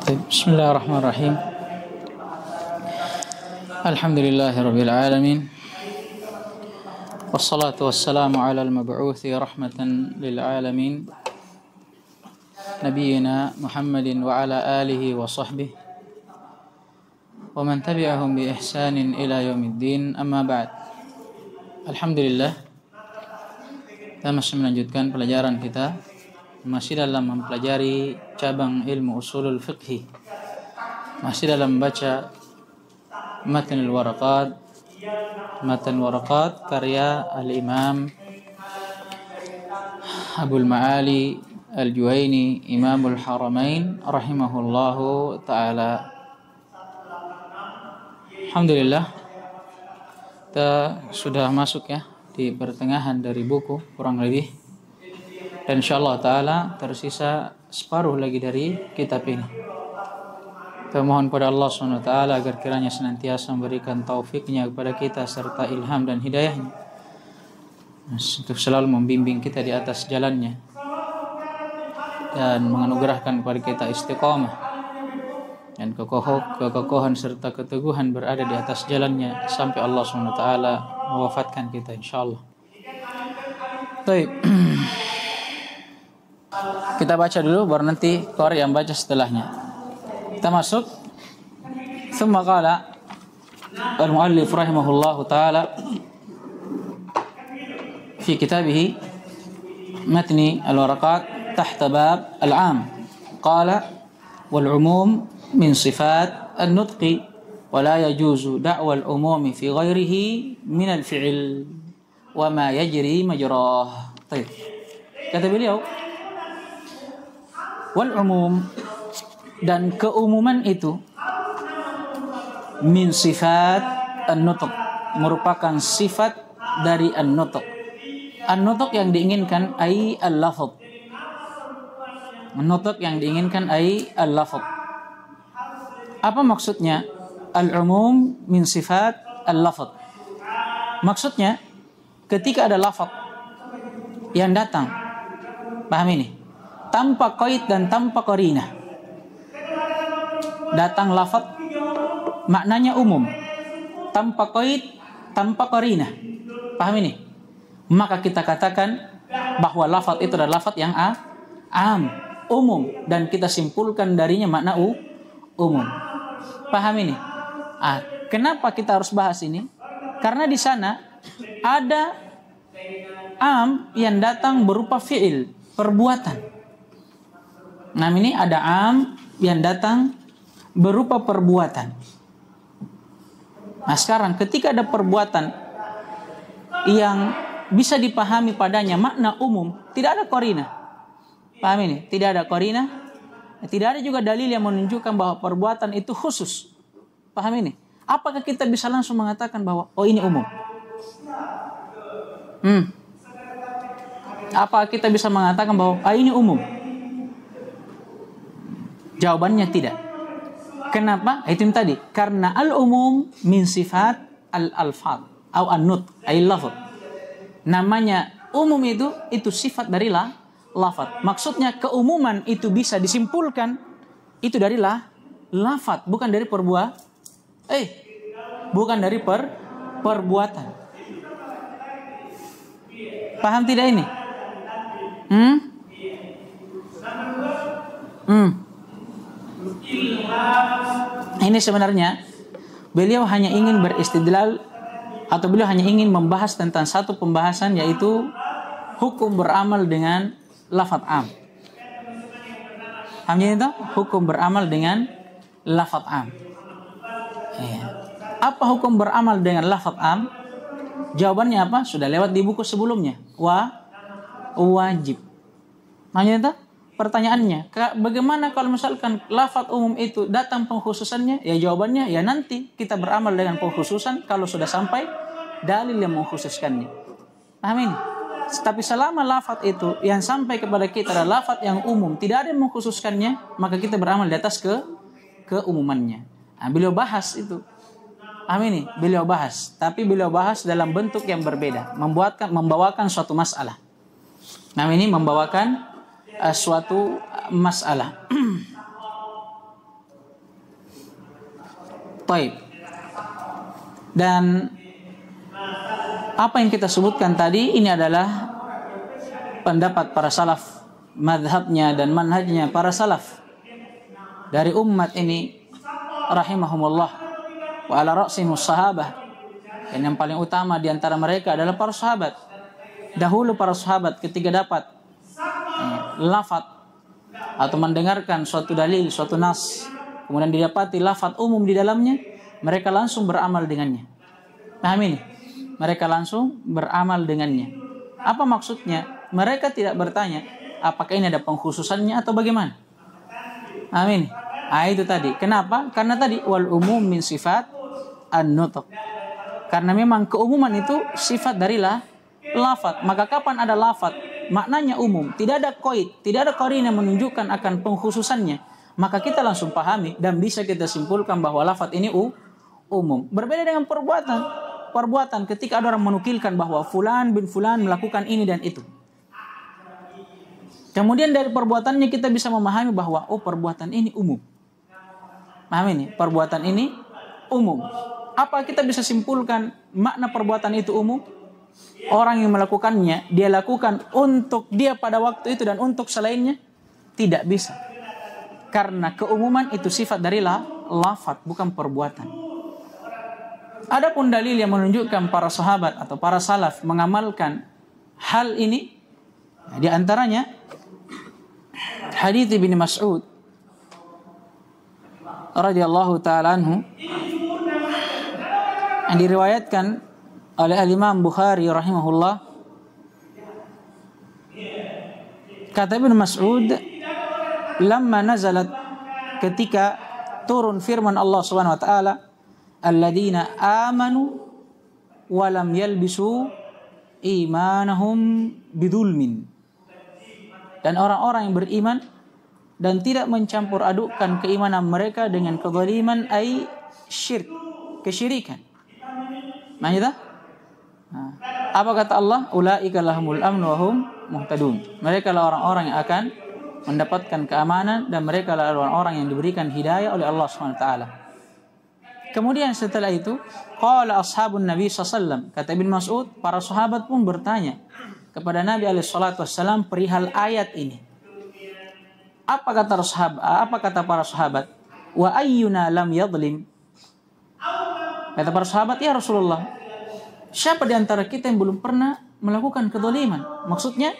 Bismillahirrahmanirrahim. Alhamdulillahirabbil alamin. Wassalatu wassalamu ala al-mab'uuthi rahmatan lil alamin. Nabiyyina Muhammadin wa ala alihi wa sahbihi wa man tabi'ahum bi ihsanin ila yaumiddin. Amma ba'd. Alhamdulillah, kita masih melanjutkan pelajaran kita, masih dalam mempelajari cabang ilmu usulul fiqhi, masih dalam membaca Matan Waraqat karya al-Imam Abul Ma'ali Al-Juwaini Imamul Haramain rahimahullahu ta'ala. Alhamdulillah, kita sudah masuk ya di pertengahan dari buku kurang lebih, dan insyaallah ta'ala tersisa separuh lagi dari kitab ini. Kita mohon kepada Allah SWT agar kiranya senantiasa memberikan taufiknya kepada kita serta ilham dan hidayahnya untuk selalu membimbing kita di atas jalannya dan menganugerahkan kepada kita istiqamah dan kekokohan serta keteguhan berada di atas jalannya sampai Allah SWT mewafatkan kita insyaallah. Baik. Kita baca dulu baru nanti qari yang baca setelahnya. Kita masuk. Thumma qala al-muallif rahimahullahu ta'ala fi kitabih matni al-waraqat tahta bab al-'am. Qala wal 'umum min sifat an-nutqi wa la yajuzu da'wa al-umumi fi ghairihi min al-fi'l wa ma yajri majrah. Baik. Kata beliau, wal umum, dan keumuman itu min sifat an-nutq, merupakan sifat dari an-nutq. An-nutq yang diinginkan ai al-lafz. An-nutq yang diinginkan ai al-lafz. Apa maksudnya al-umum min sifat al-lafz? Maksudnya ketika ada lafaz yang datang, paham ini, tanpa qaid dan tanpa qarinah, datang lafaz maknanya umum, tanpa qaid, tanpa qarinah, paham ini, maka kita katakan bahwa lafaz itu adalah lafaz yang am, umum, dan kita simpulkan darinya makna umum. Paham ini? Kenapa kita harus bahas ini? Karena di sana ada am yang datang berupa fi'il, perbuatan. Nah, ini ada am yang datang berupa perbuatan. Nah, sekarang ketika ada perbuatan yang bisa dipahami padanya makna umum, tidak ada qarinah. Paham ini? Tidak ada qarinah. Tidak ada juga dalil yang menunjukkan bahwa perbuatan itu khusus. Paham ini? Apakah kita bisa langsung mengatakan bahwa oh ini umum? Apa kita bisa mengatakan bahwa ini umum? Jawabannya tidak. Kenapa? Itu yang tadi. Karena al-umum min sifat al-alfaz atau an-nutq, ay lafaz. Namanya umum itu sifat dari lafaz. Maksudnya keumuman itu bisa disimpulkan itu dari lafaz, bukan dari bukan dari perbuatan. Paham tidak ini? Ini sebenarnya beliau hanya ingin beristidlal, atau beliau hanya ingin membahas tentang satu pembahasan, yaitu hukum beramal dengan lafaz am. Hamnya itu hukum beramal dengan lafaz am. Apa hukum beramal dengan lafaz am? Jawabannya apa? Sudah lewat di buku sebelumnya. Wajib. Hanya itu pertanyaannya. Bagaimana kalau misalkan lafaz umum itu datang pengkhususannya? Ya jawabannya ya nanti kita beramal dengan pengkhususan kalau sudah sampai dalil yang mengkhususkannya. Paham ini? Tapi selama lafaz itu yang sampai kepada kita adalah lafaz yang umum, tidak ada yang mengkhususkannya, maka kita beramal di atas keumumannya. Nah, beliau bahas itu. Ini beliau bahas, tapi beliau bahas dalam bentuk yang berbeda, membawakan suatu masalah. Nah, ini membawakan suatu masalah. Taib. Dan apa yang kita sebutkan tadi ini adalah pendapat para salaf, madhabnya dan manhajnya para salaf dari umat ini rahimahumullah, wa ala ra'simus sahabah. Dan yang paling utama di antara mereka adalah para sahabat. Dahulu para sahabat ketika dapat lafaz atau mendengarkan suatu dalil, suatu nas, kemudian didapati lafaz umum di dalamnya, mereka langsung beramal dengannya. Paham ini? Mereka langsung beramal dengannya. Apa maksudnya? Mereka tidak bertanya apakah ini ada pengkhususannya atau bagaimana. Amin. Itu tadi. Kenapa? Karena tadi wal umum min sifat an-nutq. Karena memang keumuman itu sifat dari lafaz. Maka kapan ada lafaz maknanya umum, tidak ada qaid, tidak ada qarina menunjukkan akan pengkhususannya, maka kita langsung pahami dan bisa kita simpulkan bahwa lafaz ini umum. Berbeda dengan perbuatan ketika ada orang menukilkan bahwa fulan bin fulan melakukan ini dan itu. Kemudian dari perbuatannya kita bisa memahami bahwa perbuatan ini umum. Paham ini? Perbuatan ini umum. Apa kita bisa simpulkan makna perbuatan itu umum? Orang yang melakukannya, dia lakukan untuk dia pada waktu itu dan untuk selainnya? Tidak bisa. Karena keumuman itu sifat dari lafaz, bukan perbuatan. Adapun dalil yang menunjukkan para sahabat atau para salaf mengamalkan hal ini, di antaranya hadits Ibnu Mas'ud radhiyallahu taala anhu yang diriwayatkan oleh Al-Imam Bukhari rahimahullah. Kata Ibnu Mas'ud, lamma nazalat, ketika turun firman Allah Subhanahu wa taala, alladzina amanu wa lam yalbisu imanahum bidzulmin. Dan orang-orang yang beriman dan tidak mencampur adukkan keimanan mereka dengan kezaliman, ai syirk, kesyirikan. Maksudnya? Apa kata Allah? Ulaika lahumul amnu wa hum muhtadun. Mereka lah orang-orang yang akan mendapatkan keamanan dan mereka lah orang-orang yang diberikan hidayah oleh Allah Subhanahu wa taala. Kemudian setelah itu, qala ashabun Nabi sallallahu alaihi wasallam, kata Ibnu Mas'ud, para sahabat pun bertanya kepada Nabi alaihi salatu wasallam perihal ayat ini. Apa kata para sahabat? Wa ayyuna lam yadhlim. Kata para sahabat, ya Rasulullah, siapa di antara kita yang belum pernah melakukan kezaliman? Maksudnya,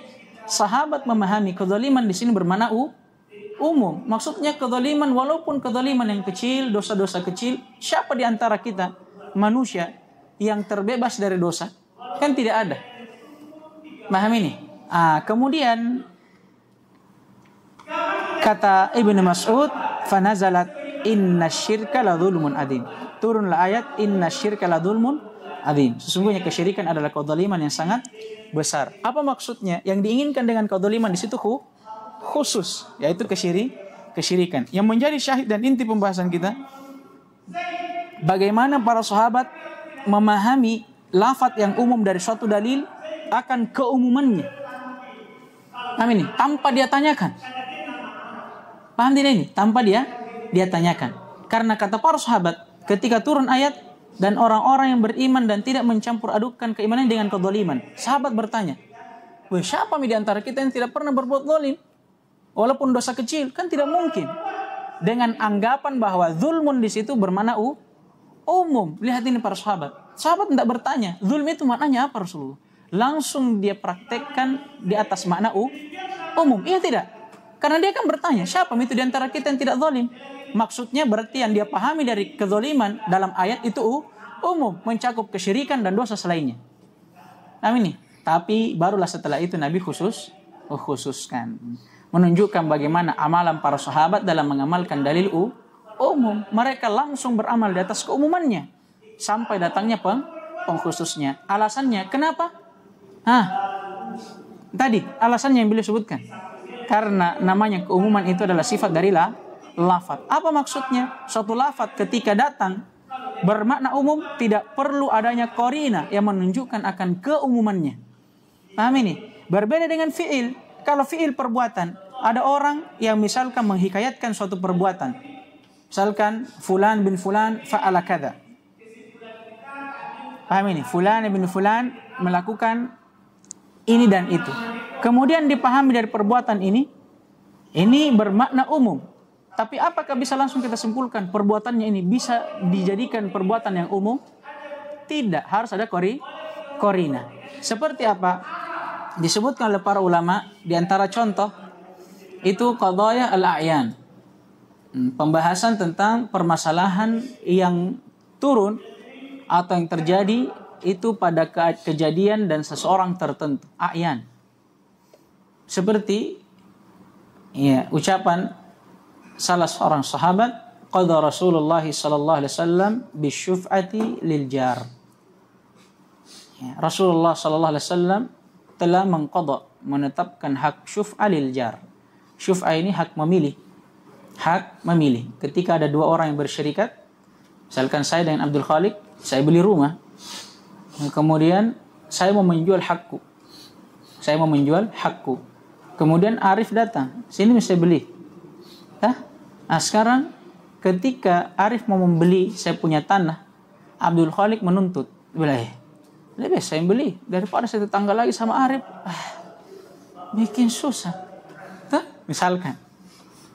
sahabat memahami kezaliman di sini bermakna umum. Maksudnya kezaliman, walaupun kezaliman yang kecil, dosa-dosa kecil, siapa di antara kita manusia yang terbebas dari dosa? Kan tidak ada. Paham ini? Kemudian kata Ibnu Mas'ud, fanazalat inna syirka la dzulmun adzim. Turunlah ayat inna syirka la dzulmun adzim. Sesungguhnya kesyirikan adalah kezaliman yang sangat besar. Apa maksudnya? Yang diinginkan dengan kezaliman di situ khusus, yaitu kesyirikan. Yang menjadi syahid dan inti pembahasan kita, bagaimana para sahabat memahami lafaz yang umum dari suatu dalil akan keumumannya. Amin. Tanpa dia tanyakan. Paham tidak ini? Tanpa dia tanyakan. Karena kata para sahabat, ketika turun ayat dan orang-orang yang beriman dan tidak mencampur adukkan keimanan dengan kezaliman, sahabat bertanya, siapa di antara kita yang tidak pernah berbuat zalim? Walaupun dosa kecil, kan tidak mungkin. Dengan anggapan bahwa zulmun di situ bermakna umum. Lihat ini para sahabat. Sahabat tidak bertanya, zulm itu maknanya apa Rasulullah? Langsung dia praktekkan di atas makna umum. Iya tidak? Karena dia kan bertanya, siapa itu di antara kita yang tidak zalim? Maksudnya berarti yang dia pahami dari kezaliman dalam ayat itu umum, mencakup kesyirikan dan dosa selainnya. Amin nih. Tapi barulah setelah itu Nabi khususkan, menunjukkan bagaimana amalan para sahabat dalam mengamalkan dalil umum. Mereka langsung beramal di atas keumumannya sampai datangnya pengkhususnya. Alasannya kenapa? Tadi alasannya yang beliau sebutkan. Karena namanya keumuman itu adalah sifat dari lafaz. Apa maksudnya? Suatu lafaz ketika datang bermakna umum, tidak perlu adanya qarina yang menunjukkan akan keumumannya. Paham ini? Berbeda dengan fi'il. Kalau fi'il perbuatan, ada orang yang misalkan menghikayatkan suatu perbuatan. Misalkan fulan bin fulan fa'ala kadza. Paham ini? Fulan bin fulan melakukan ini dan itu. Kemudian dipahami dari perbuatan ini bermakna umum. Tapi apakah bisa langsung kita simpulkan perbuatannya ini bisa dijadikan perbuatan yang umum? Tidak, harus ada korina. Seperti apa? Disebutkan oleh para ulama, di antara contoh itu qadaya al-a'yan. Pembahasan tentang permasalahan yang turun atau yang terjadi itu pada kejadian dan seseorang tertentu, a'yan. Seperti ucapan salah seorang sahabat, qada Rasulullah sallallahu alaihi wasallam bisyuf'ati lil jar. Rasulullah sallallahu alaihi wasallam telah menetapkan hak syuf'a lil jar. Syuf'a ini hak memilih. Hak memilih. Ketika ada dua orang yang bersyirikat, misalkan saya dengan Abdul Khalik, saya beli rumah. Kemudian saya mau menjual hakku. Kemudian Arif datang, sini bisa beli. Nah sekarang ketika Arif mau membeli saya punya tanah, Abdul Khalik menuntut, lebih saya beli daripada saya tetangga lagi sama Arif. Bikin susah. Misalkan.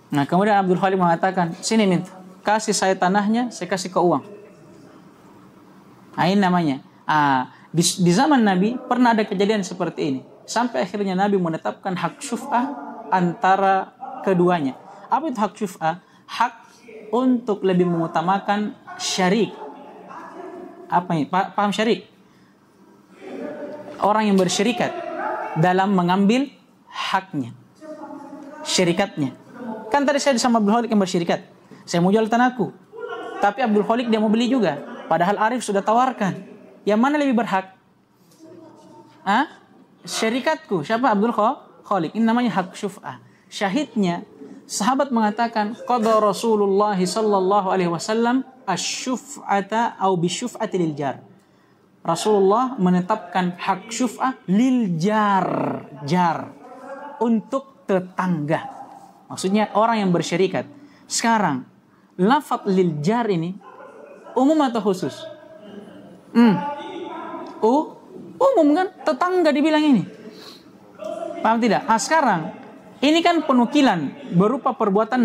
Nah kemudian Abdul Khalik mengatakan, sini minta, kasih saya tanahnya, saya kasih kau uang. Nah ini namanya. Di zaman Nabi pernah ada kejadian seperti ini. Sampai akhirnya Nabi menetapkan hak syuf'ah antara keduanya. Apa itu hak syuf'ah? Hak untuk lebih mengutamakan syarik. Apa ini? Paham syarik? Orang yang bersyirikat dalam mengambil haknya, syirikatnya. Kan tadi saya sama Abdul Khalik yang bersyirikat. Saya mau jual tanahku, tapi Abdul Khalik dia mau beli juga. Padahal Arif sudah tawarkan. Yang mana lebih berhak? Syirikatku. Siapa? Abdul Khalik. Ini namanya hak syuf'ah. Syahidnya, sahabat mengatakan, qada Rasulullah sallallahu alaihi wasallam asy-syuf'ata au bisyuf'ati lil jar. Rasulullah menetapkan hak syuf'ah lil jar. Untuk tetangga. Maksudnya orang yang bersyirikat. Sekarang, lafaz lil jar ini umum atau khusus? Umum kan? Tetangga dibilang ini. Paham tidak? Sekarang, ini kan penukilan berupa perbuatan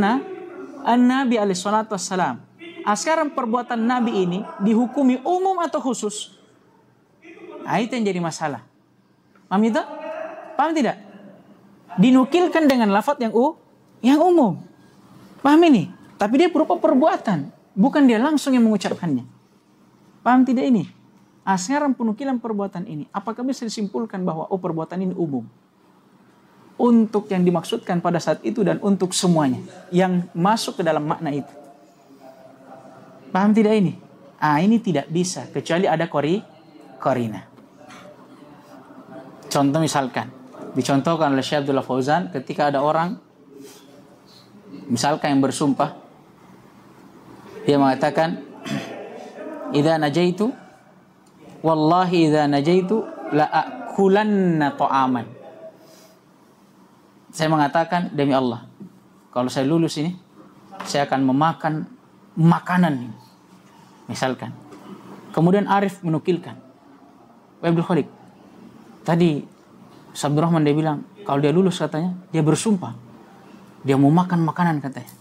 Nabi alaihi salatu wassalam. Sekarang perbuatan Nabi ini dihukumi umum atau khusus? Itu yang jadi masalah. Paham itu? Paham tidak? Dinukilkan dengan lafaz yang umum. Paham ini? Tapi dia berupa perbuatan. Bukan dia langsung yang mengucapkannya. Paham tidak ini? Sekarang penukilan perbuatan ini, apakah bisa disimpulkan bahwa perbuatan ini umum? Untuk yang dimaksudkan pada saat itu dan untuk semuanya. Yang masuk ke dalam makna itu. Paham tidak ini? Ini tidak bisa. Kecuali ada korina. Contoh misalkan. Dicontohkan oleh Syekh Abdullah Fauzan ketika ada orang misalkan yang bersumpah. Dia mengatakan, idza najaitu wallahi idza najaitu la akulanna ta'aman. Saya mengatakan demi Allah, kalau saya lulus ini, saya akan memakan makanan. Misalkan. Kemudian Arif menukilkan. Abdul Khalik. Tadi Abdurrahman dia bilang, kalau dia lulus katanya, dia bersumpah. Dia mau makan makanan katanya.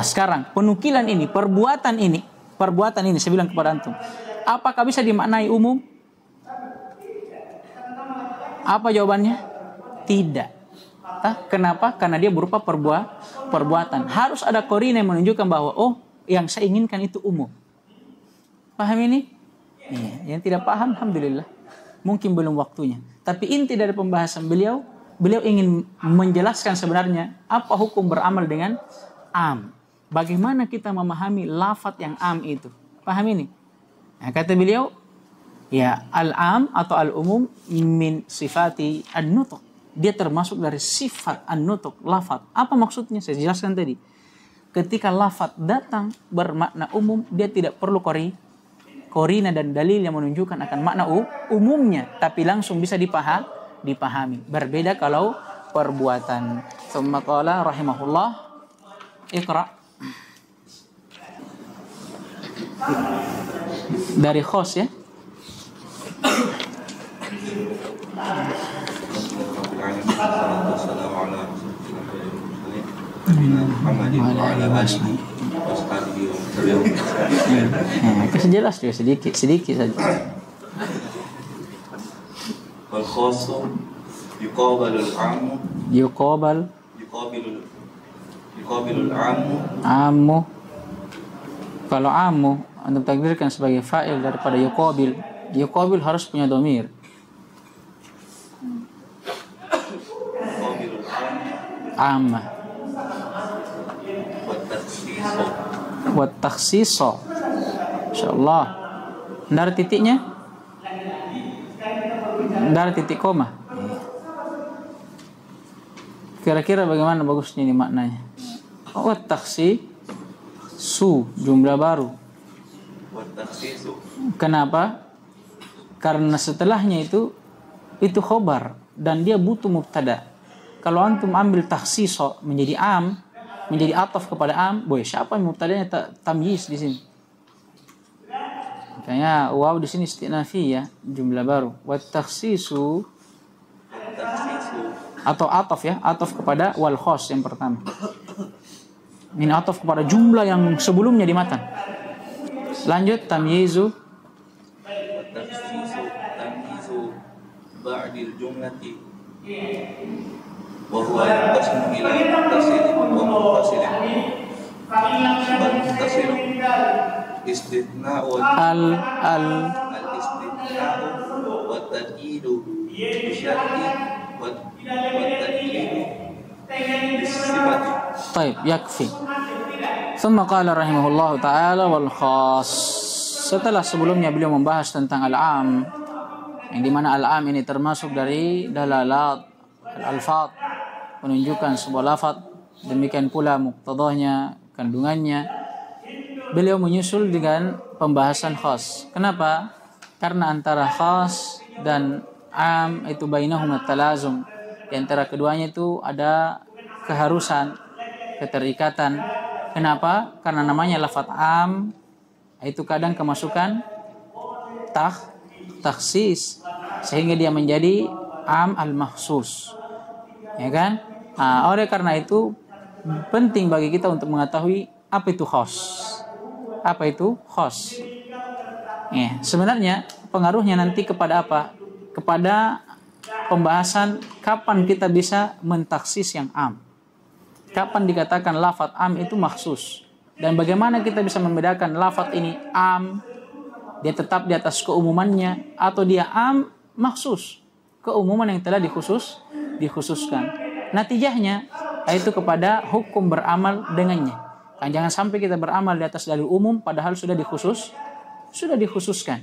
Sekarang penukilan ini, perbuatan ini, saya bilang kepada antum, apakah bisa dimaknai umum? Apa jawabannya? Tidak. Kenapa? Karena dia berupa perbuatan. Harus ada korina yang menunjukkan bahwa yang saya inginkan itu umum. Paham ini? Yang tidak paham, alhamdulillah. Mungkin belum waktunya. Tapi inti dari pembahasan beliau ingin menjelaskan sebenarnya apa hukum beramal dengan am. Bagaimana kita memahami lafaz yang am itu. Paham ini? Kata beliau, al-am atau al-umum min sifati an-nutuq. Dia termasuk dari sifat an-nutuq, lafaz. Apa maksudnya? Saya jelaskan tadi. Ketika lafaz datang bermakna umum, dia tidak perlu korina dan dalil yang menunjukkan akan makna umumnya, tapi langsung bisa dipahami. Berbeda kalau perbuatan. Tsumma qala rahimahullah, Iqra. Dari khos ya. Jelas juga sedikit saja. Wal khassu yuqabalul 'ammu yuqabilul 'ammu. Kalau ammu anda takdirkan sebagai fa'il daripada yuqabil. Yuqabil harus punya dhamir. Yuqabilul 'ammu Amma wa takhsiso. Insyaallah. Dari titiknya? Dari titik koma. Kira-kira bagaimana bagusnya ini maknanya? Wa takhsisu, jumlah baru. Kenapa? Karena setelahnya itu khobar dan dia butuh mubtada. Kalau antum ambil takhsiso menjadi am, menjadi ataf kepada am, boy, siapa yang mubtadanya tamyiz di sini? Makanya waw di sini istinafiyah, jumlah baru. Wa takhsisu atau ataf ya, ataf kepada wal khas yang pertama. Ini ataf kepada jumlah yang sebelumnya di matan. Lanjut tamyizu ba'dil jumlati wa huwa yanqasimu ila muttasilin wa munfasilin. Muttasil istithna'u al-istithna'u wa tad'idu bi syarti wa tad'idu bis sifati. Baik, yakfi. Thumma qala rahimahullahu ta'ala wal khas. Setelah sebelumnya beliau membahas tentang al-am, yang dimana al-am ini termasuk dari dalalat al-alfad, menunjukkan sebuah lafaz, demikian pula muqtadahnya, kandungannya. Beliau menyusul dengan pembahasan khas. Kenapa? Karena antara khas dan am itu bainahuma talazum. Di antara keduanya itu ada keharusan, keterikatan. Kenapa? Karena namanya lafaz am itu kadang kemasukan takhsis sehingga dia menjadi am al-makhsus. Ya kan? Oleh karena itu penting bagi kita untuk mengetahui apa itu khas. Apa itu khas? Ya, sebenarnya pengaruhnya nanti kepada apa? Kepada pembahasan kapan kita bisa mentaksis yang am. Kapan dikatakan lafaz am itu makhsus? Dan bagaimana kita bisa membedakan lafaz ini am, dia tetap di atas keumumannya, atau dia am makhsus, keumuman yang telah dikhususkan. Natijahnya yaitu kepada hukum beramal dengannya. Kan jangan sampai kita beramal di atas dalil umum padahal sudah dikhususkan.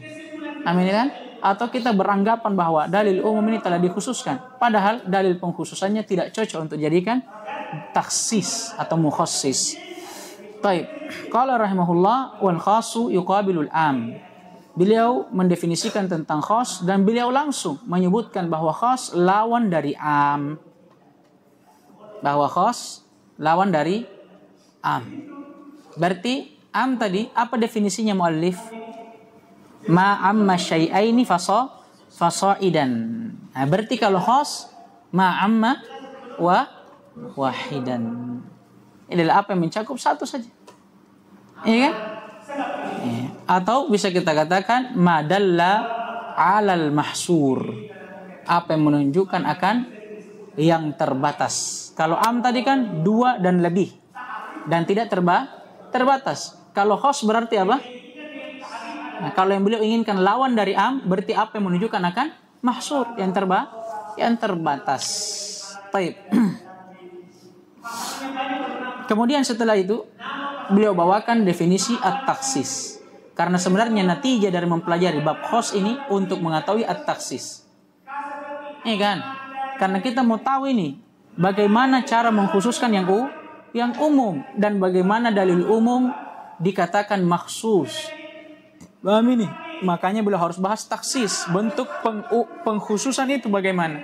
Amin kan? Atau kita beranggapan bahwa dalil umum ini telah dikhususkan padahal dalil pengkhususannya tidak cocok untuk jadikan takhsis atau mukhassis. Baik, qala rahimahullah wal khasu yuqabilul am. Beliau mendefinisikan tentang khas dan beliau langsung menyebutkan bahwa khas lawan dari am. Bahwa khas lawan dari am. Berarti am tadi apa definisinya muallif? Ma amma syai'aini fasaidan. Nah, berarti kalau khas ma amma wa wahidan. Ini adalah apa yang mencakup satu saja. Iya kan? Ya. Atau bisa kita katakan madalla alal mahsur. Apa yang menunjukkan akan yang terbatas. Kalau am tadi kan dua dan lebih dan tidak terbatas. Kalau khas berarti apa? Nah, kalau yang beliau inginkan lawan dari am berarti apa yang menunjukkan akan mahsur yang terbatas. Baik. Kemudian setelah itu beliau bawakan definisi at-takhsis. Karena sebenarnya natijah dari mempelajari bab khas ini untuk mengetahui at-takhsis. Iya kan? Karena kita mau tahu ini bagaimana cara mengkhususkan yang umum dan bagaimana dalil umum dikatakan makhsus. Paham ini? Makanya beliau harus bahas takhsis, bentuk pengkhususan itu bagaimana.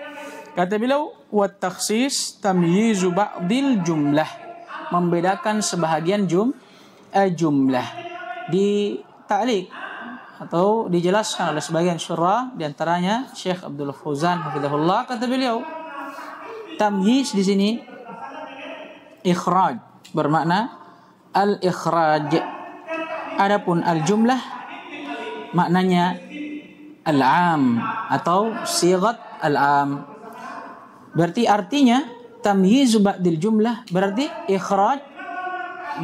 Kata beliau, wa takhsis tamyizu ba'dil jumlah. Membedakan sebahagian jumlah. Di ta'liq atau dijelaskan oleh sebagian syurah, di antaranya Syekh Abdul Fauzan hafizahullah, kata beliau, tamyiz di sini ikhraj bermakna al-ikhraj. Adapun al-jumlah maknanya al-am atau sighat al-am. Berarti artinya tamyiz ba'dil jumlah berarti ikhraj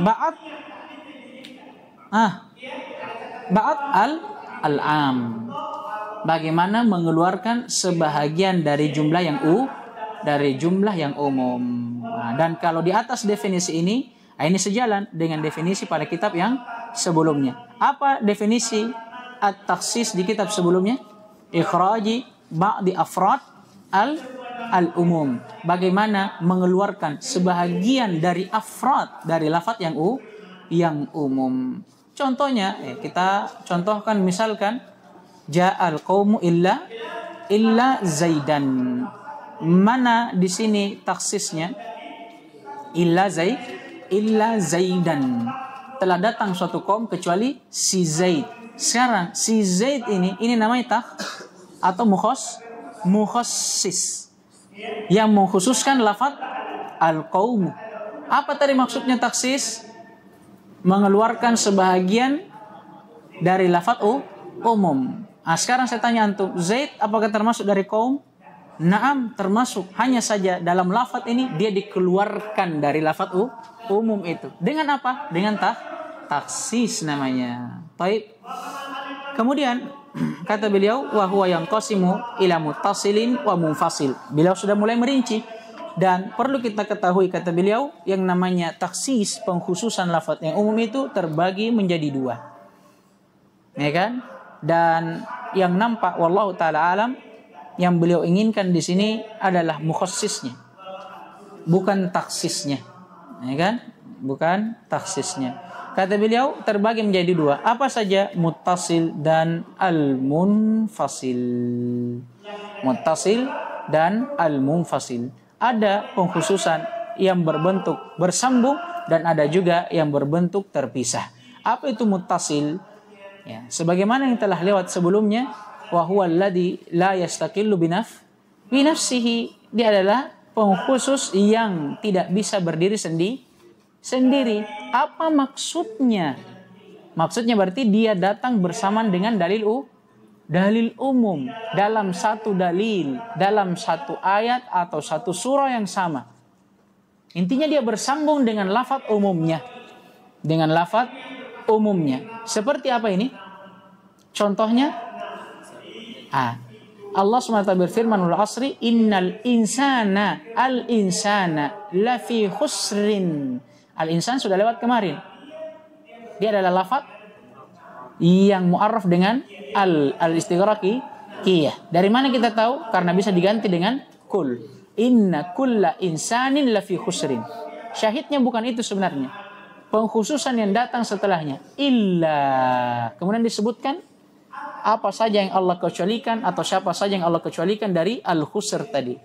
ba'd ba'd al-am. Bagaimana mengeluarkan sebahagian dari jumlah yang umum. Nah, dan kalau di atas definisi ini sejalan dengan definisi pada kitab yang sebelumnya. Apa definisi at-takhsis di kitab sebelumnya? Ikhraji ba'di afrad al-umum. Bagaimana mengeluarkan sebahagian dari afrad dari lafaz yang umum. Contohnya, kita contohkan misalkan ja'al qaumu illa zaidan. Mana di sini taksisnya? Illa zaidan. Telah datang suatu kaum kecuali si Zaid. Sekarang si Zaid ini namanya atau mukhassis yang mengkhususkan lafaz al-qaum. Apa tadi maksudnya taksis? Mengeluarkan sebahagian dari lafaz umum. Nah, sekarang saya tanya antum, Zaid apakah termasuk dari kaum? Naam, termasuk. Hanya saja dalam lafaz ini dia dikeluarkan dari lafaz umum itu. Dengan apa? Dengan taksis namanya. Baik. Kemudian kata beliau, wa huwa yanqasimu ila muttasilin wa munfasil. Beliau sudah mulai merinci, dan perlu kita ketahui, kata beliau, yang namanya taksis, pengkhususan lafaz yang umum itu terbagi menjadi dua. Ya kan? Dan yang nampak wallahu taala alam, yang beliau inginkan di sini adalah mukhassisnya, bukan taksisnya. Ya kan? Bukan taksisnya. Kata beliau terbagi menjadi dua. Apa saja? Muttasil dan al-munfasil. Muttasil dan al-munfasil. Ada pengkhususan yang berbentuk bersambung dan ada juga yang berbentuk terpisah. Apa itu muttasil? Ya, sebagaimana yang telah lewat sebelumnya, wa huwa alladhi la yastaqillu binafsihi. Dia adalah pengkhusus yang tidak bisa berdiri sendiri. Apa maksudnya? Maksudnya berarti dia datang bersamaan dengan dalil umum dalam satu dalil, dalam satu ayat atau satu surah yang sama. Intinya dia bersambung dengan lafaz umumnya. Seperti apa ini? Contohnya, Allah SWT berfirman, wal asri innal insana lafi khusrin. Al-insan sudah lewat kemarin. Dia adalah lafaz yang mu'arraf dengan al-istighraqiyah. Dari mana kita tahu? Karena bisa diganti dengan kul. Inna kulla insanin lafi khusrin. Syahidnya bukan itu sebenarnya. Pengkhususan yang datang setelahnya. Illa. Kemudian disebutkan apa saja yang Allah kecualikan atau siapa saja yang Allah kecualikan dari al-khusr tadi.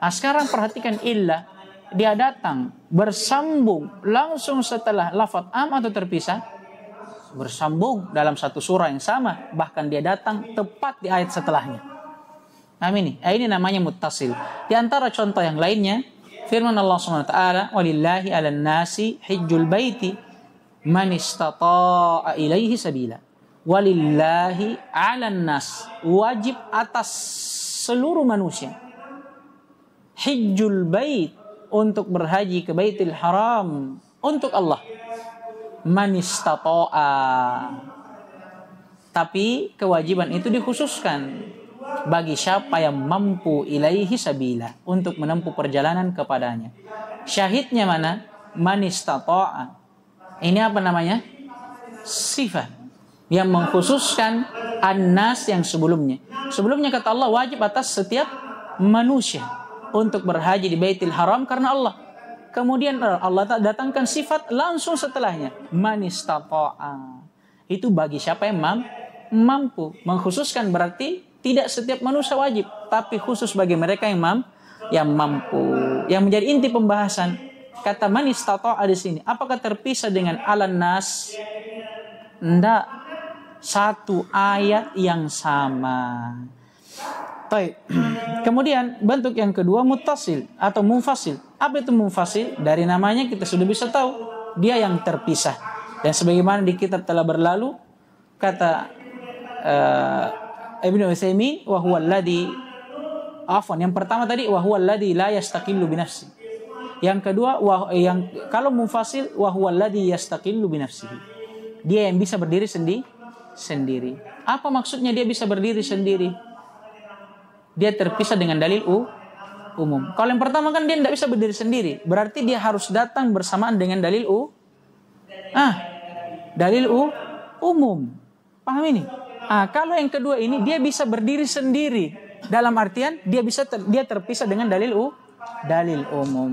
Nah, sekarang perhatikan illa. Dia datang bersambung langsung setelah lafaz am atau terpisah? Bersambung dalam satu surah yang sama, bahkan dia datang tepat di ayat setelahnya. Nah, ini namanya muttasil. Di antara contoh yang lainnya, firman Allah SWT, walillahi 'alan nasi hijjul baiti man istata'a ilaihi sabila. Walillahi 'alan nas, wajib atas seluruh manusia. Hijjul bait, untuk berhaji ke Baitul Haram untuk Allah. Man istata'a. Tapi kewajiban itu dikhususkan bagi siapa yang mampu ilaihi sabila, untuk menempuh perjalanan kepadanya. Syahidnya mana? Man istata'a. Ini apa namanya? Sifat yang mengkhususkan an-nas yang sebelumnya. Sebelumnya kata Allah wajib atas setiap manusia untuk berhaji di Baitul Haram karena Allah. Kemudian Allah datangkan sifat langsung setelahnya. Man istata'a. Itu bagi siapa yang mampu. Mengkhususkan berarti tidak setiap manusia wajib, tapi khusus bagi mereka yang mampu. Yang menjadi inti pembahasan kata man istata'a di sini. Apakah terpisah dengan alan nas? Tidak. satu ayat yang sama. Baik. Kemudian bentuk yang kedua muttasil atau munfasil. Apa itu munfasil? Dari namanya kita sudah bisa tahu, dia yang terpisah. Dan sebagaimana di kitab telah berlalu, kata Ibnu Utsaimin, wa huwa alladhi, yang pertama tadi wa huwa alladhi la yastaqillu bi nafsi. Yang kedua kalau munfasil wa huwa alladhi yastaqillu bi nafsihi. Dia yang bisa berdiri sendiri. Apa maksudnya dia bisa berdiri sendiri? Dia terpisah dengan dalil umum. Kalau yang pertama kan dia tidak bisa berdiri sendiri. Berarti dia harus datang bersamaan dengan dalil umum. Paham ini? Kalau yang kedua ini dia bisa berdiri sendiri. Dalam artian dia terpisah dengan dalil umum.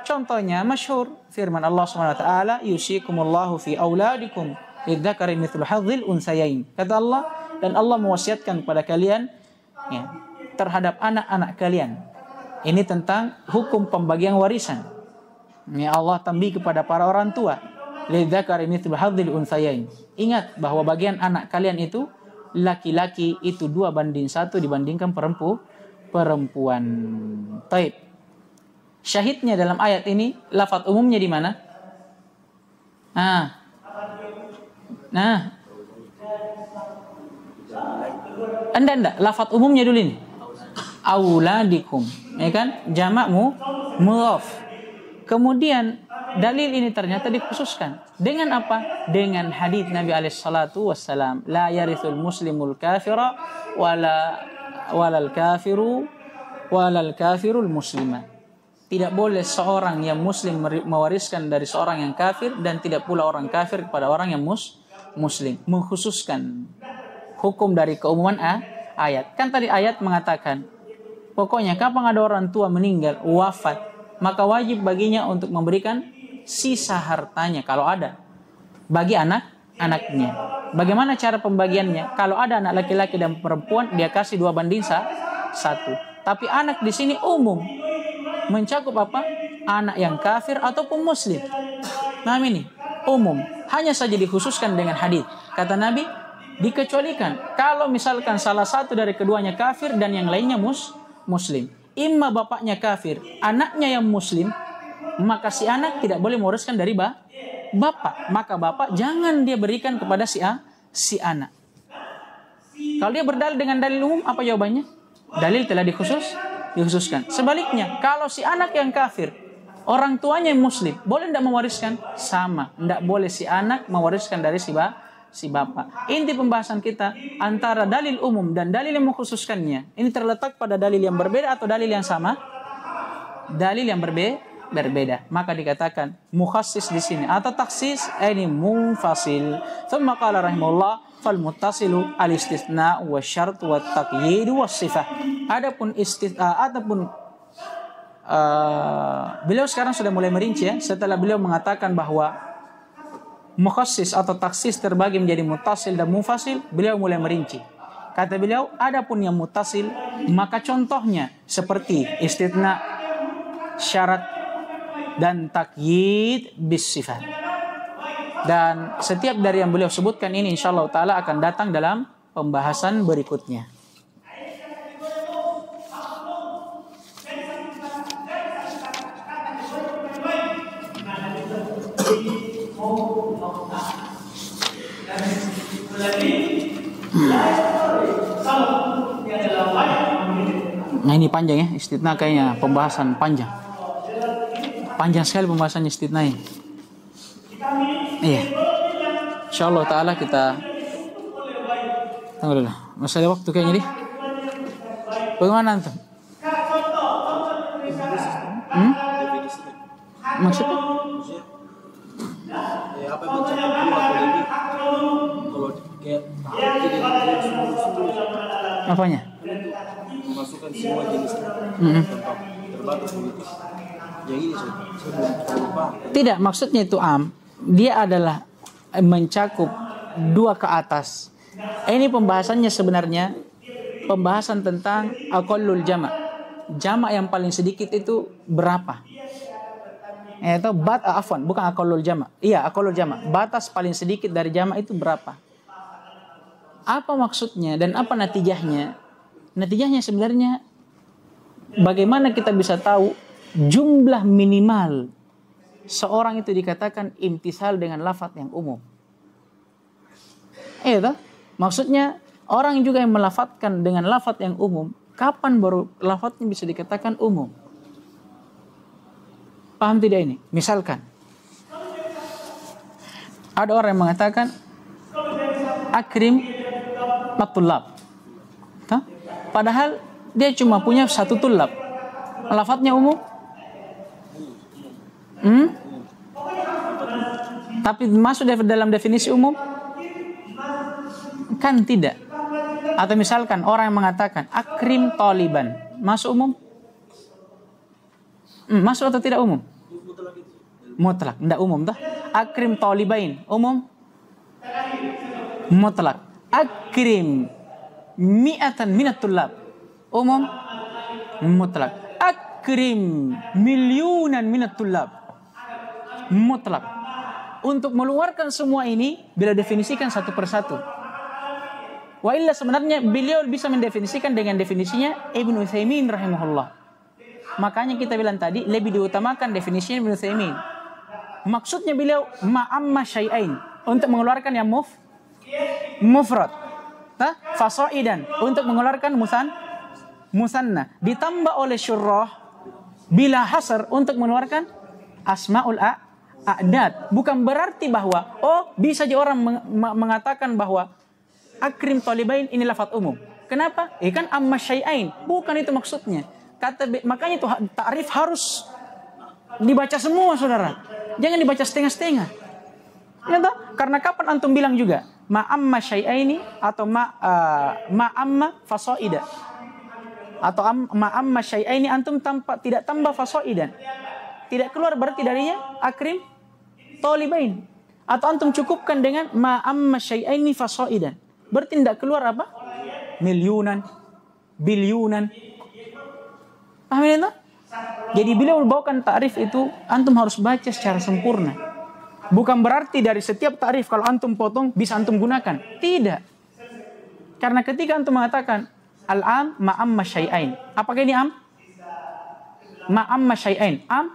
Contohnya masyhur firman Allah Subhanahu wa taala, yusikumullahu fi auladikum lidzakari mithlu hadzil unsayain. Kata Allah, dan Allah mewasiatkan kepada kalian terhadap anak-anak kalian. Ini tentang hukum pembagian warisan. Allah tambih kepada para orang tua, lidzakari mithlu hadzil unsayain. Ingat bahwa bagian anak kalian itu laki-laki itu 2:1 dibandingkan perempuan. Taib. Syahidnya dalam ayat ini, lafaz umumnya di mana? Anda lafaz umumnya dulu ini. Auladikum, ya kan? Jamakmu mudhaf. Kemudian dalil ini ternyata dikhususkan dengan apa? Dengan hadits Nabi alaihi salatu wassalam, la yarithul muslimul kafira walal kafirul muslima. Tidak boleh seorang yang muslim mewariskan dari seorang yang kafir, dan tidak pula orang kafir kepada orang yang muslim. Mengkhususkan hukum dari keumuman ayat. Kan tadi ayat mengatakan, pokoknya kapan ada orang tua meninggal, wafat, maka wajib baginya untuk memberikan sisa hartanya kalau ada bagi anak-anaknya. Bagaimana cara pembagiannya? Kalau ada anak laki-laki dan perempuan, dia kasih 2:1. Tapi anak di sini umum, mencakup apa? Anak yang kafir ataupun muslim. Nah ini umum, hanya saja dikhususkan dengan hadis. Kata Nabi, dikecualikan kalau misalkan salah satu dari keduanya kafir dan yang lainnya muslim. Imma bapaknya kafir, anaknya yang muslim, maka si anak tidak boleh mewariskan dari bapak. Maka bapak jangan dia berikan kepada si anak. Kalau dia berdalil dengan dalil umum, apa jawabannya? Dalil telah dikhususkan. Sebaliknya, kalau si anak yang kafir, orang tuanya yang muslim, boleh tidak mewariskan? Sama, tidak boleh si anak mewariskan dari si bapak. Inti pembahasan kita antara dalil umum dan dalil yang mengkhususkannya, ini terletak pada dalil yang berbeda atau dalil yang sama? Dalil yang berbeda. Maka dikatakan mukhassis di sini atau taksis, ini munfasil. Thumma qala rahimahullah, fal muttasilu al istitsna wa syart wa taqyid wa sifah. Adapun beliau sekarang sudah mulai merinci ya, setelah beliau mengatakan bahwa mukhassis atau taksis terbagi menjadi muttasil dan munfasil, beliau mulai merinci. Kata beliau, adapun yang muttasil, maka contohnya seperti istitsna, syarat, dan taqyid bis sifat. Dan setiap dari yang beliau sebutkan ini insyaallah taala akan datang dalam pembahasan berikutnya. Nah ini panjang ya, istitsna kayaknya pembahasan panjang. Panjang sekali pembahasannya istitsna ini. Iya. Insyaallah taala kita tunggu dulu. Masalah waktu kayaknya nih. Bagaimana antum? Maksudnya? Ya apa yang mencakup dua ini? Kalau kayak Apanya? memasukkan semua jenisnya terbatas begitu. Yang ini tidak, maksudnya itu dia adalah mencakup 2 ke atas. Ini pembahasannya sebenarnya pembahasan tentang aqallul jama'. Jama' yang paling sedikit itu berapa? Itu bukan aqallul jama'. Iya, aqallul jama'. Batas paling sedikit dari jama' itu berapa? Apa maksudnya dan apa natijahnya? Natijahnya sebenarnya bagaimana kita bisa tahu jumlah minimal seorang itu dikatakan imtisal dengan lafaz yang umum. Iya toh? Maksudnya orang juga yang melafadzkan dengan lafaz yang umum, kapan baru lafaznya bisa dikatakan umum? Paham tidak ini? Misalkan ada orang yang mengatakan akrim matulab. Padahal dia cuma punya satu tulab. Lafadznya umum? Tapi masuk dalam definisi umum? Kan tidak. Atau misalkan orang yang mengatakan akrim taliban, masuk umum? Masuk atau tidak umum? Mutlak, tidak umum toh. Akrim talibain, umum? Mutlak. Akrim mi'atan minat tulab, umum? Mutlak. Akrim milyunan minat tulab, mutlak. Untuk mengeluarkan semua ini bila definisikan satu persatu. Wa illa sebenarnya beliau bisa mendefinisikan dengan definisinya Ibnu Utsaimin rahimahullah. Makanya kita bilang tadi lebih diutamakan definisinya Ibnu Utsaimin. Maksudnya beliau ma'amma syai'ain, untuk mengeluarkan yang mufrad. Fasaidan, untuk mengeluarkan musanna. Ditambah oleh syurrah bila hasr, untuk mengeluarkan asmaul a'dad. Bukan berarti bahwa bisa aja orang mengatakan bahwa akrim talibain ini lafaz umum. Kenapa? Kan amma syai'ain. Bukan itu maksudnya. Makanya itu ta'rif harus dibaca semua, saudara. Jangan dibaca setengah-setengah. Ya, karena kapan antum bilang juga ma'amma syai'aini atau ma'amma fasaida, atau ma'amma syai'aini antum tidak tambah fasaidan, tidak keluar berarti darinya akrim talibain. Atau antum cukupkan dengan ma'amma syai'aini fasaidan, berarti tidak keluar apa? Milyunan, bilyunan. Paham itu? Jadi beliau membawakan ta'rif itu antum harus baca secara sempurna. Bukan berarti dari setiap ta'rif kalau antum potong bisa antum gunakan. Tidak. Karena ketika antum mengatakan al-am ma'amma syai'ain, apakah ini am? Ma'amma syai'ain am?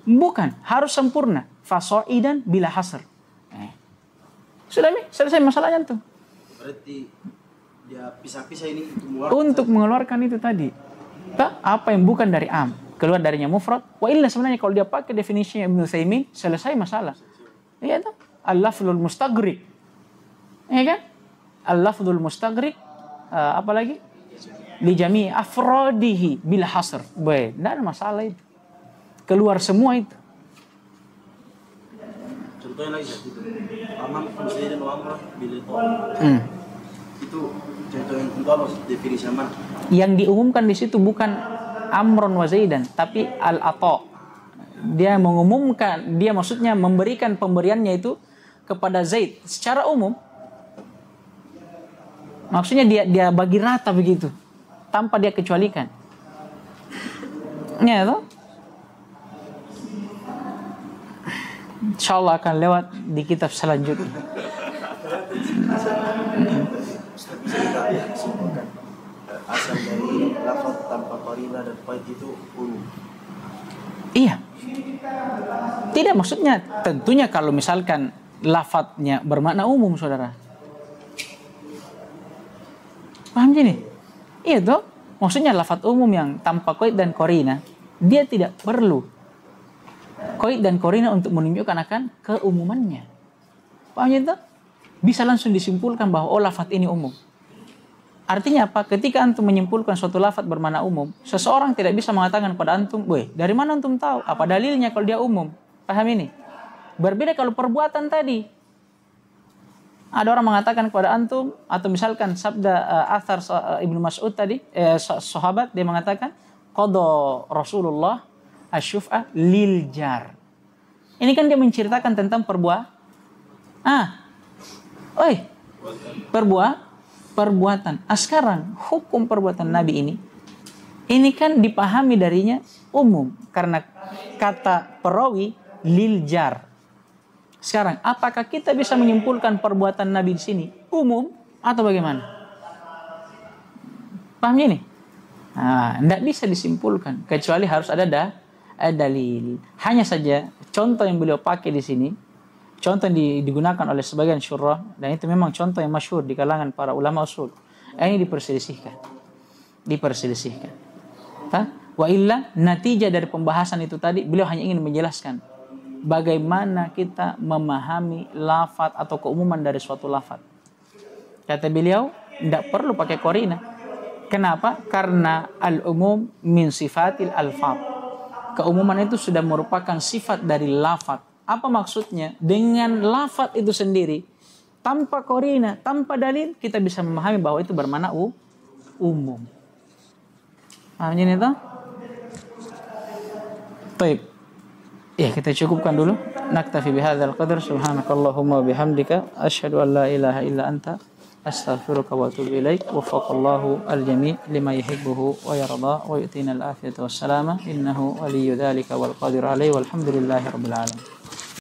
Bukan, harus sempurna. Fasaidan bila hasr. Sudah nih, selesai masalahnya tuh. Berarti dia pisah-pisah ini untuk mengeluarkan itu tadi. Apa yang bukan dari am, keluar darinya mufrad. Wa illa sebenarnya kalau dia pakai definisinya Ibnu Utsaimin, selesai masalah. Iya tuh, al-lafzul mustagriq. Iya kan? Al-lafzul mustagriq, apa lagi? Li jami' afradihi bil hasr. Baik, enggak ada masalah itu. Keluar semua itu. Contohnya lagi gitu. Amam Zaidan wa Amrah bil itu contoh yang apa definisi mana? Yang diumumkan di situ bukan Amron wa Zaidan, tapi al-ata. Dia mengumumkan, dia maksudnya memberikan pemberiannya itu kepada Zaid secara umum. Maksudnya dia bagi rata begitu, tanpa dia kecualikan. Ya toh? Insyaallah akan lewat di kitab selanjutnya. Asal dari lafaz tanpa qarina dan qaid itu umum. Iya. Tidak, maksudnya tentunya kalau misalkan lafadznya bermakna umum, saudara. Paham gini? Iya toh? Maksudnya lafadz umum yang tanpa qaid dan qarina, dia tidak perlu qaid dan qarina untuk menunjukkan akan keumumannya. Paham itu? Bisa langsung disimpulkan bahwa lafadz ini umum. Artinya apa? Ketika antum menyimpulkan suatu lafadz bermakna umum, seseorang tidak bisa mengatakan pada antum, "Woi, dari mana antum tahu? Apa dalilnya kalau dia umum?" Paham ini? Berbeda kalau perbuatan tadi. Ada orang mengatakan kepada antum, atau misalkan sabda athar Ibnu Mas'ud tadi, sahabat, dia mengatakan, "Qada Rasulullah asyuf'ah lil jar." Ini kan dia menceritakan tentang perbuatan. Sekarang hukum perbuatan Nabi ini kan dipahami darinya umum karena kata perawi lil jar. Sekarang apakah kita bisa menyimpulkan perbuatan Nabi di sini umum? Atau bagaimana? Paham ini? Nah, tidak bisa disimpulkan kecuali harus ada dalil. Hanya saja contoh yang beliau pakai di sini, contoh yang digunakan oleh sebagian syurah, dan itu memang contoh yang masyhur di kalangan para ulama usul. Ini diperselisihkan. Wa illa natijah dari pembahasan itu tadi, beliau hanya ingin menjelaskan bagaimana kita memahami lafaz atau keumuman dari suatu lafaz. Kata beliau, tidak perlu pakai korina. Kenapa? Karena al-umum min sifatil alfaz. Keumuman itu sudah merupakan sifat dari lafaz. Apa maksudnya? Dengan lafaz itu sendiri, tanpa korina, tanpa dalil, kita bisa memahami bahwa itu bermakna umum. Paham ini toh? Baik. Ya, kita cukupkan dulu. Naktafi bihadzal qadar. Subhanakallahumma wa bihamdika asyhadu an la ilaha illa anta astaghfiruka wa atubu ilaik. Waffaqallahu al-jami' lima yuhibbuhu wa yarda wa yu'tina al-afiyata was salama innahu waliyyu dzalika wal qadir alaihi walhamdulillahi rabbil alamin.